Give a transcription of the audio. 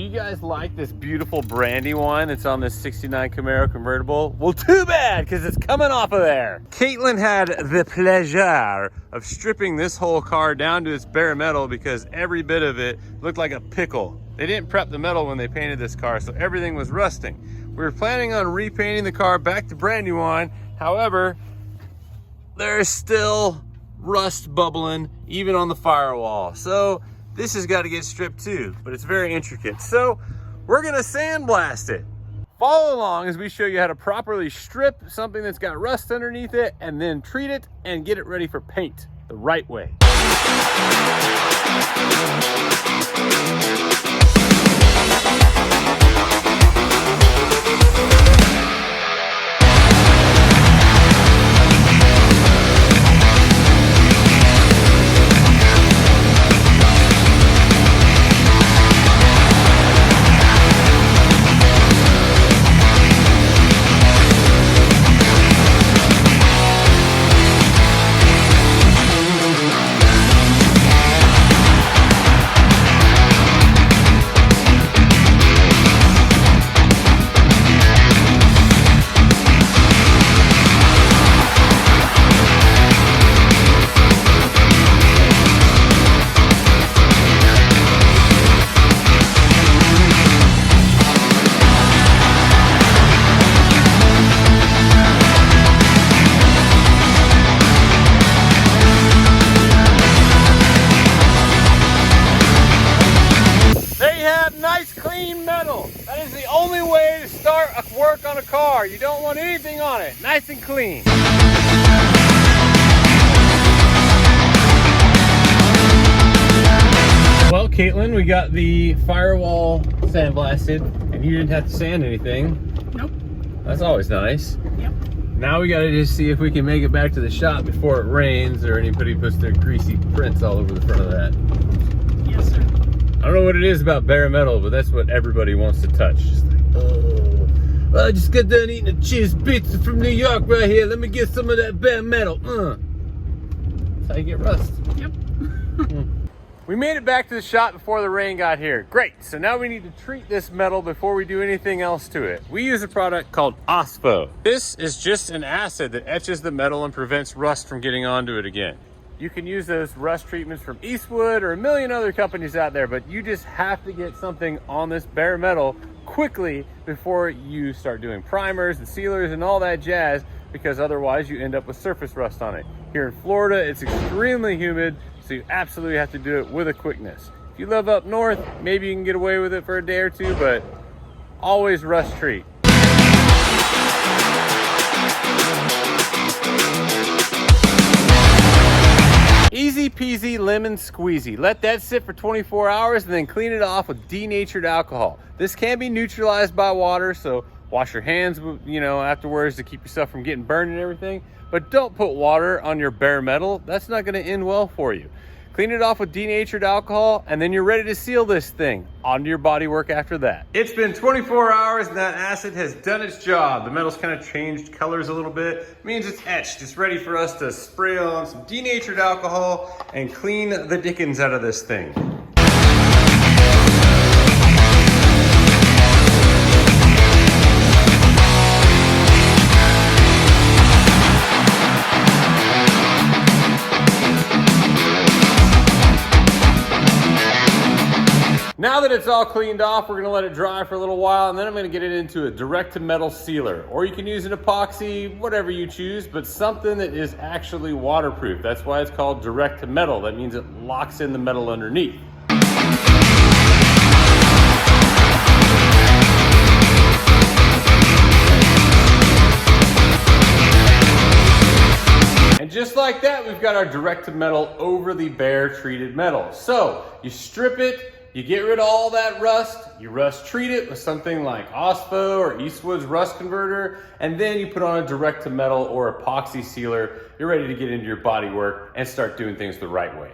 you guys like this beautiful brandy wine that's on this 69 Camaro convertible? Well, too bad, because it's coming off of there. Caitlin had the pleasure of stripping this whole car down to its bare metal because every bit of it looked like a pickle. They didn't prep the metal when they painted this car, so everything was rusting. We were planning on repainting the car back to brandy wine. However, there's still rust bubbling even on the firewall. So this has got to get stripped too, but it's very intricate. So we're gonna sandblast it. Follow along as we show you how to properly strip something that's got rust underneath it and then treat it and get it ready for paint the right way. Nice clean metal. That is the only way to start work on a car. You don't want anything on it. Nice and clean. Well, Caitlin, we got the firewall sandblasted and you didn't have to sand anything. Nope. That's always nice. Yep. Now we gotta just see if we can make it back to the shop before it rains or anybody puts their greasy prints all over the front of that. Yes, sir. I don't know what it is about bare metal, but that's what everybody wants to touch. Just like, oh, well, I just got done eating a cheese pizza from New York right here. Let me get some of that bare metal. That's how you get rust. Yep. We made it back to the shop before the rain got here. Great, so now we need to treat this metal before we do anything else to it. We use a product called OSPO. This is just an acid that etches the metal and prevents rust from getting onto it again. You can use those rust treatments from Eastwood or a million other companies out there, but you just have to get something on this bare metal quickly before you start doing primers and sealers and all that jazz, because otherwise you end up with surface rust on it. Here in Florida, it's extremely humid, so you absolutely have to do it with a quickness. If you live up north, maybe you can get away with it for a day or two, but always rust treat. Easy peasy lemon squeezy. Let that sit for 24 hours and then clean it off with denatured alcohol. This can be neutralized by water, so wash your hands, afterwards to keep yourself from getting burned and everything. But don't put water on your bare metal. That's not gonna end well for you. Clean it off with denatured alcohol, and then you're ready to seal this thing onto your bodywork after that. It's been 24 hours and that acid has done its job. The metal's kind of changed colors a little bit. It means it's etched. It's ready for us to spray on some denatured alcohol and clean the dickens out of this thing. Now that it's all cleaned off, we're gonna let it dry for a little while, and then I'm gonna get it into a direct-to-metal sealer. Or you can use an epoxy, whatever you choose, but something that is actually waterproof. That's why it's called direct-to-metal. That means it locks in the metal underneath. And just like that, we've got our direct-to-metal over the bare treated metal. So you strip it, you get rid of all that rust, you rust treat it with something like OSPO or Eastwood's rust converter, and then you put on a direct to metal or epoxy sealer. You're ready to get into your body work and start doing things the right way.